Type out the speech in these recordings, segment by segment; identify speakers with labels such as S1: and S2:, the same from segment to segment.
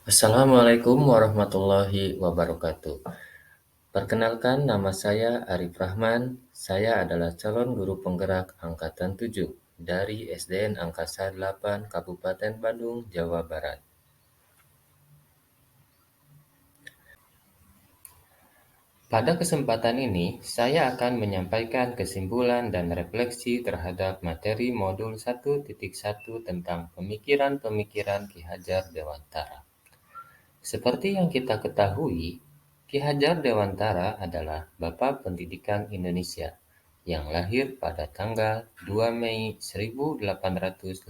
S1: Assalamualaikum warahmatullahi wabarakatuh. Perkenalkan, nama saya Arif Rahman. Saya adalah calon guru penggerak angkatan 7 dari SDN Angkasa 8 Kabupaten Bandung, Jawa Barat. Pada kesempatan ini, saya akan menyampaikan kesimpulan dan refleksi terhadap materi modul 1.1 tentang pemikiran-pemikiran Ki Hajar Dewantara. Seperti yang kita ketahui, Ki Hajar Dewantara adalah Bapak Pendidikan Indonesia yang lahir pada tanggal 2 Mei 1889.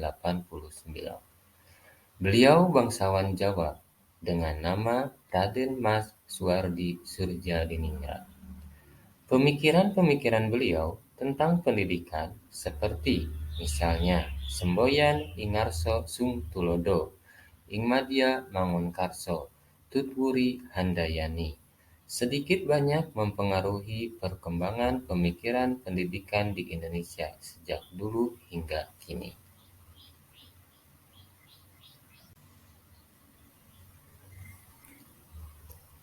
S1: Beliau bangsawan Jawa dengan nama Raden Mas Suwardi Surjadiningrat. Pemikiran-pemikiran beliau tentang pendidikan seperti misalnya Semboyan Ingarso Sung Tulodo, Ingmadya Mangunkarso, Tutwuri Handayani, sedikit banyak mempengaruhi perkembangan pemikiran pendidikan di Indonesia sejak dulu hingga kini.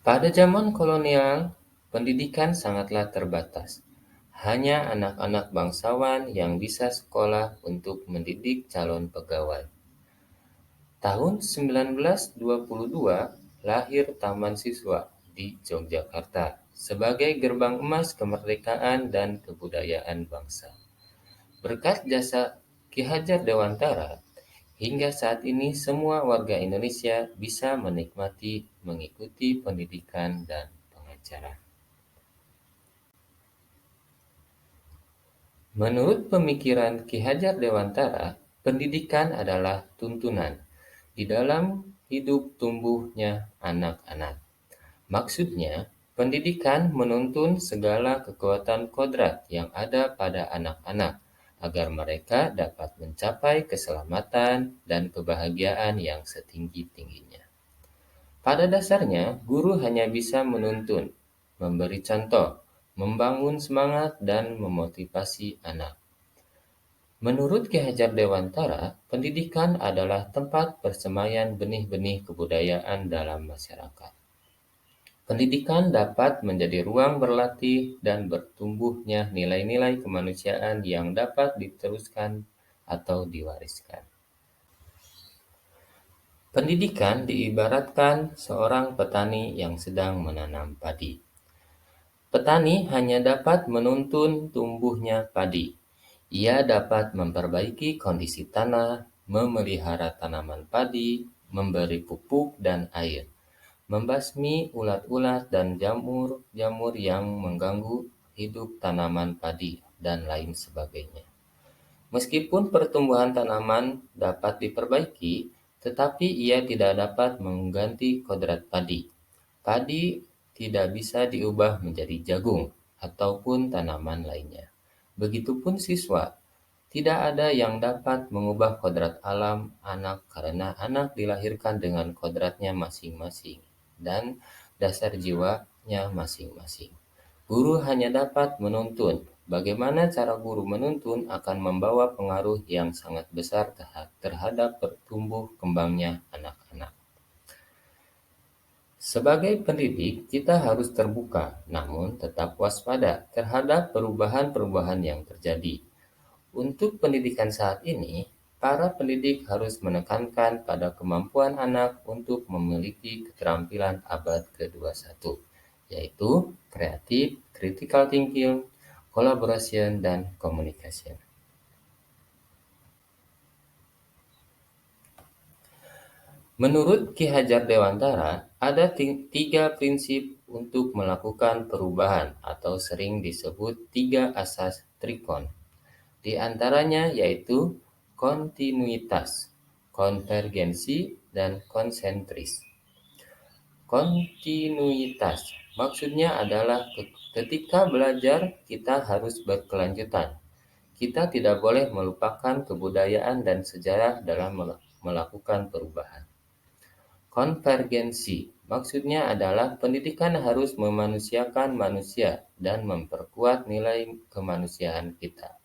S1: Pada zaman kolonial, pendidikan sangatlah terbatas. Hanya anak-anak bangsawan yang bisa sekolah untuk mendidik calon pegawai. Tahun 1922 lahir Taman Siswa di Yogyakarta sebagai gerbang emas kemerdekaan dan kebudayaan bangsa. Berkat jasa Ki Hajar Dewantara, hingga saat ini semua warga Indonesia bisa menikmati mengikuti pendidikan dan pengajaran. Menurut pemikiran Ki Hajar Dewantara, pendidikan adalah tuntunan di dalam hidup tumbuhnya anak-anak. Maksudnya, pendidikan menuntun segala kekuatan kodrat yang ada pada anak-anak agar mereka dapat mencapai keselamatan dan kebahagiaan yang setinggi-tingginya. Pada dasarnya, guru hanya bisa menuntun, memberi contoh, membangun semangat, dan memotivasi anak. Menurut Ki Hajar Dewantara, pendidikan adalah tempat persemaian benih-benih kebudayaan dalam masyarakat. Pendidikan dapat menjadi ruang berlatih dan bertumbuhnya nilai-nilai kemanusiaan yang dapat diteruskan atau diwariskan. Pendidikan diibaratkan seorang petani yang sedang menanam padi. Petani hanya dapat menuntun tumbuhnya padi. Ia dapat memperbaiki kondisi tanah, memelihara tanaman padi, memberi pupuk dan air, membasmi ulat-ulat dan jamur-jamur yang mengganggu hidup tanaman padi, dan lain sebagainya. Meskipun pertumbuhan tanaman dapat diperbaiki, tetapi ia tidak dapat mengganti kodrat padi. Padi tidak bisa diubah menjadi jagung ataupun tanaman lainnya. Begitupun siswa, tidak ada yang dapat mengubah kodrat alam anak karena anak dilahirkan dengan kodratnya masing-masing dan dasar jiwanya masing-masing. Guru hanya dapat menuntun. Bagaimana cara guru menuntun akan membawa pengaruh yang sangat besar terhadap pertumbuh kembangnya anak-anak. Sebagai pendidik, kita harus terbuka, namun tetap waspada terhadap perubahan-perubahan yang terjadi. Untuk pendidikan saat ini, para pendidik harus menekankan pada kemampuan anak untuk memiliki keterampilan abad ke-21, yaitu kreatif, critical thinking, collaboration, dan communication. Menurut Ki Hajar Dewantara, ada 3 prinsip untuk melakukan perubahan atau sering disebut 3 asas Trikon. Di antaranya yaitu kontinuitas, konvergensi, dan konsentris. Kontinuitas maksudnya adalah ketika belajar kita harus berkelanjutan. Kita tidak boleh melupakan kebudayaan dan sejarah dalam melakukan perubahan. Konvergensi maksudnya adalah pendidikan harus memanusiakan manusia dan memperkuat nilai kemanusiaan kita.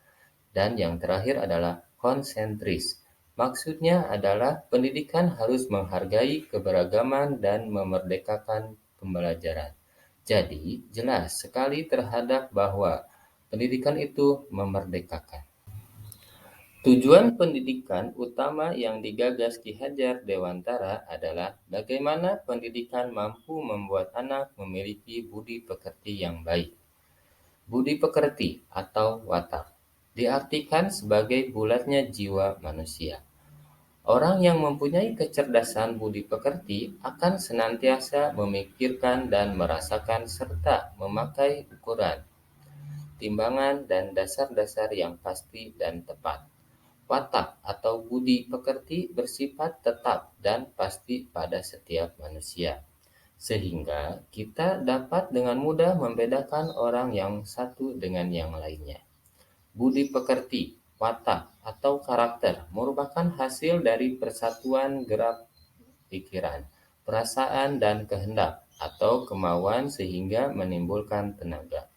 S1: Dan yang terakhir adalah konsentris, Maksudnya adalah pendidikan harus menghargai keberagaman dan memerdekakan pembelajaran. Jadi, jelas sekali terhadap bahwa pendidikan itu memerdekakan. Tujuan pendidikan utama yang digagas Ki Hajar Dewantara adalah bagaimana pendidikan mampu membuat anak memiliki budi pekerti yang baik. Budi pekerti atau watak diartikan sebagai bulatnya jiwa manusia. Orang yang mempunyai kecerdasan budi pekerti akan senantiasa memikirkan dan merasakan serta memakai ukuran, timbangan, dan dasar-dasar yang pasti dan tepat. Watak atau budi pekerti bersifat tetap dan pasti pada setiap manusia, sehingga kita dapat dengan mudah membedakan orang yang satu dengan yang lainnya. Budi pekerti, watak, atau karakter merupakan hasil dari persatuan gerak pikiran, perasaan, dan kehendak atau kemauan sehingga menimbulkan tenaga.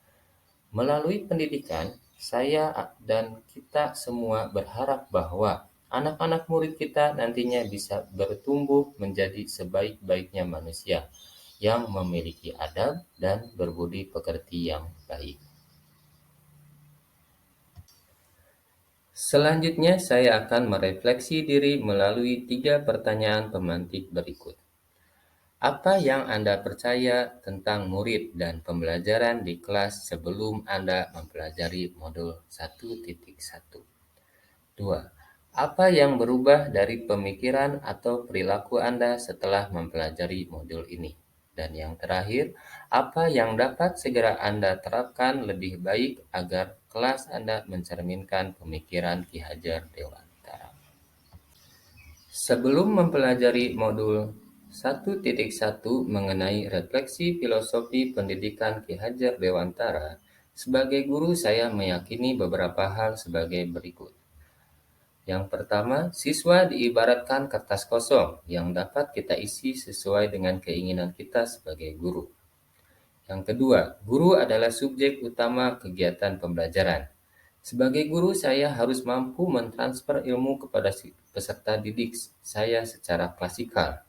S1: Melalui pendidikan, saya dan kita semua berharap bahwa anak-anak murid kita nantinya bisa bertumbuh menjadi sebaik-baiknya manusia yang memiliki adab dan berbudi pekerti yang baik. Selanjutnya, saya akan merefleksi diri melalui 3 pertanyaan pemantik berikut. Apa yang Anda percaya tentang murid dan pembelajaran di kelas sebelum Anda mempelajari modul 1.1? 2. Apa yang berubah dari pemikiran atau perilaku Anda setelah mempelajari modul ini? Dan yang terakhir, apa yang dapat segera Anda terapkan lebih baik agar kelas Anda mencerminkan pemikiran Ki Hajar Dewantara? Sebelum mempelajari modul 1.1 mengenai refleksi filosofi pendidikan Ki Hajar Dewantara, sebagai guru saya meyakini beberapa hal sebagai berikut. Yang pertama, siswa diibaratkan kertas kosong yang dapat kita isi sesuai dengan keinginan kita sebagai guru. Yang kedua, guru adalah subjek utama kegiatan pembelajaran. Sebagai guru, saya harus mampu mentransfer ilmu kepada peserta didik saya secara klasikal.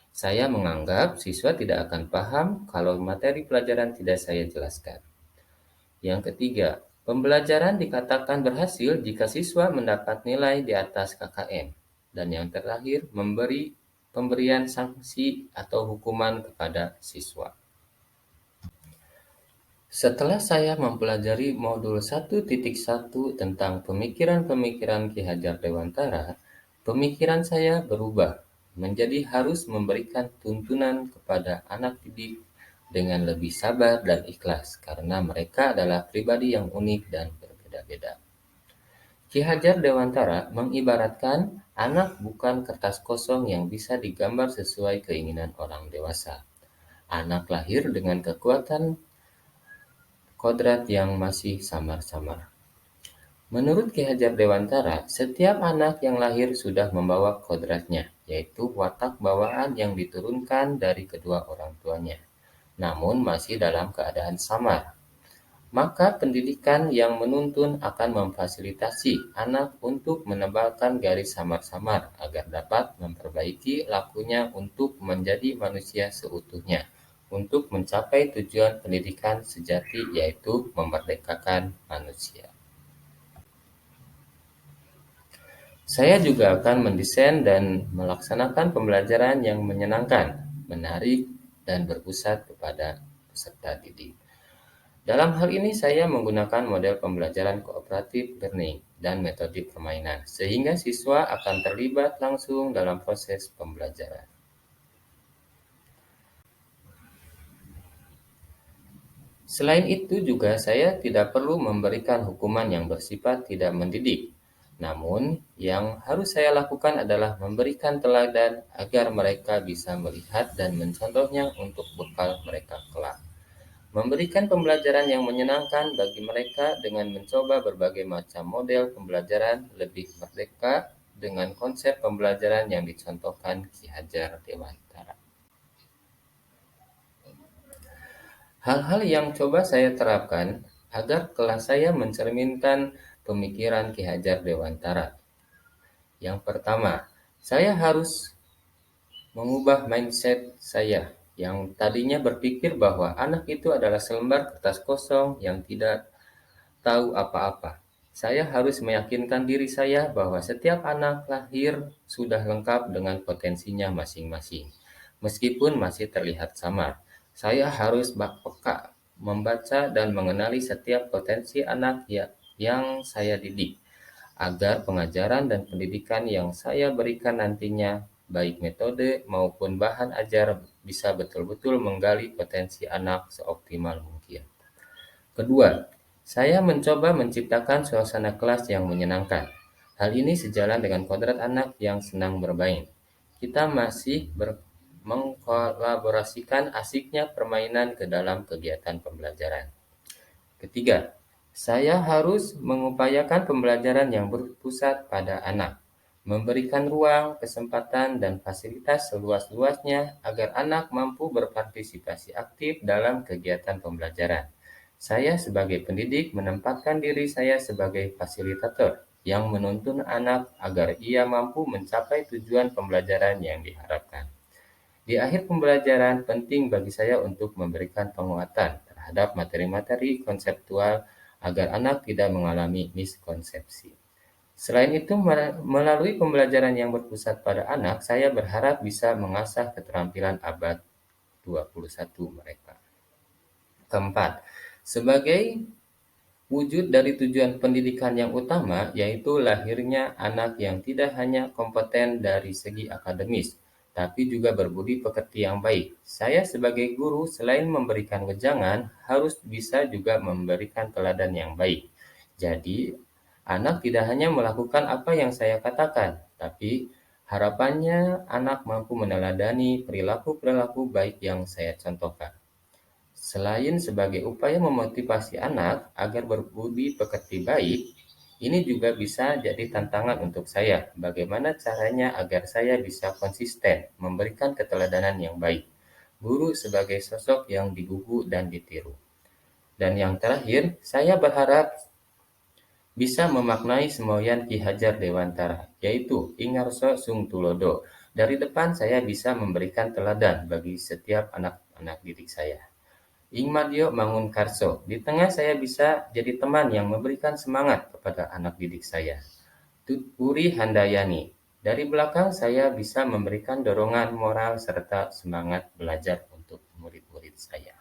S1: Saya menganggap siswa tidak akan paham kalau materi pelajaran tidak saya jelaskan. Yang ketiga, pembelajaran dikatakan berhasil jika siswa mendapat nilai di atas KKM. Dan yang terakhir, pemberian sanksi atau hukuman kepada siswa. Setelah saya mempelajari modul 1.1 tentang pemikiran-pemikiran Ki Hajar Dewantara, pemikiran saya berubah menjadi harus memberikan tuntunan kepada anak didik dengan lebih sabar dan ikhlas karena mereka adalah pribadi yang unik dan berbeda-beda. Ki Hajar Dewantara mengibaratkan anak bukan kertas kosong yang bisa digambar sesuai keinginan orang dewasa. Anak lahir dengan kekuatan kodrat yang masih samar-samar. Menurut Ki Hajar Dewantara, setiap anak yang lahir sudah membawa kodratnya, yaitu watak bawaan yang diturunkan dari kedua orang tuanya, namun masih dalam keadaan samar. Maka pendidikan yang menuntun akan memfasilitasi anak untuk menebalkan garis samar-samar agar dapat memperbaiki lakunya untuk menjadi manusia seutuhnya, untuk mencapai tujuan pendidikan sejati yaitu memerdekakan manusia. Saya juga akan mendesain dan melaksanakan pembelajaran yang menyenangkan, menarik, dan berpusat kepada peserta didik. Dalam hal ini saya menggunakan model pembelajaran cooperative learning dan metode permainan, sehingga siswa akan terlibat langsung dalam proses pembelajaran. Selain itu juga saya tidak perlu memberikan hukuman yang bersifat tidak mendidik. Namun, yang harus saya lakukan adalah memberikan teladan agar mereka bisa melihat dan mencontohnya untuk bekal mereka kelak. Memberikan pembelajaran yang menyenangkan bagi mereka dengan mencoba berbagai macam model pembelajaran lebih merdeka dengan konsep pembelajaran yang dicontohkan Ki Hajar Dewantara. Hal-hal yang coba saya terapkan agar kelas saya mencerminkan pemikiran Ki Hajar Dewantara. Yang pertama, saya harus mengubah mindset saya yang tadinya berpikir bahwa anak itu adalah selembar kertas kosong yang tidak tahu apa-apa. Saya harus meyakinkan diri saya bahwa setiap anak lahir sudah lengkap dengan potensinya masing-masing. Meskipun masih terlihat samar, saya harus peka membaca dan mengenali setiap potensi anak yang saya didik, agar pengajaran dan pendidikan yang saya berikan nantinya, baik metode maupun bahan ajar, bisa betul-betul menggali potensi anak seoptimal mungkin. Kedua, saya mencoba menciptakan suasana kelas yang menyenangkan. Hal ini sejalan dengan kodrat anak yang senang bermain. Kita masih mengkolaborasikan asiknya permainan ke dalam kegiatan pembelajaran. Ketiga, saya harus mengupayakan pembelajaran yang berpusat pada anak, memberikan ruang, kesempatan, dan fasilitas seluas-luasnya agar anak mampu berpartisipasi aktif dalam kegiatan pembelajaran. Saya sebagai pendidik menempatkan diri saya sebagai fasilitator yang menuntun anak agar ia mampu mencapai tujuan pembelajaran yang diharapkan. Di akhir pembelajaran, penting bagi saya untuk memberikan penguatan terhadap materi-materi konseptual agar anak tidak mengalami miskonsepsi. Selain itu, melalui pembelajaran yang berpusat pada anak, saya berharap bisa mengasah keterampilan abad 21 mereka. Keempat, sebagai wujud dari tujuan pendidikan yang utama, yaitu lahirnya anak yang tidak hanya kompeten dari segi akademis, tapi juga berbudi pekerti yang baik. Saya sebagai guru, selain memberikan wejangan, harus bisa juga memberikan teladan yang baik. Jadi, anak tidak hanya melakukan apa yang saya katakan, tapi harapannya anak mampu meneladani perilaku-perilaku baik yang saya contohkan. Selain sebagai upaya memotivasi anak agar berbudi pekerti baik, ini juga bisa jadi tantangan untuk saya. Bagaimana caranya agar saya bisa konsisten memberikan keteladanan yang baik. Guru sebagai sosok yang digugu dan ditiru. Dan yang terakhir, saya berharap bisa memaknai semboyan Ki Hajar Dewantara, yaitu Ingarso Sung Tulodo. Dari depan saya bisa memberikan teladan bagi setiap anak-anak didik saya. Ingmadyo Mangunkarso, di tengah saya bisa jadi teman yang memberikan semangat kepada anak didik saya. Tutpuri Handayani, dari belakang saya bisa memberikan dorongan moral serta semangat belajar untuk murid-murid saya.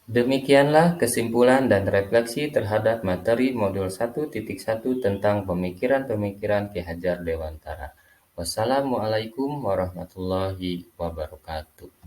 S1: Demikianlah kesimpulan dan refleksi terhadap materi modul 1.1 tentang pemikiran-pemikiran Ki Hajar Dewantara. Wassalamualaikum warahmatullahi wabarakatuh.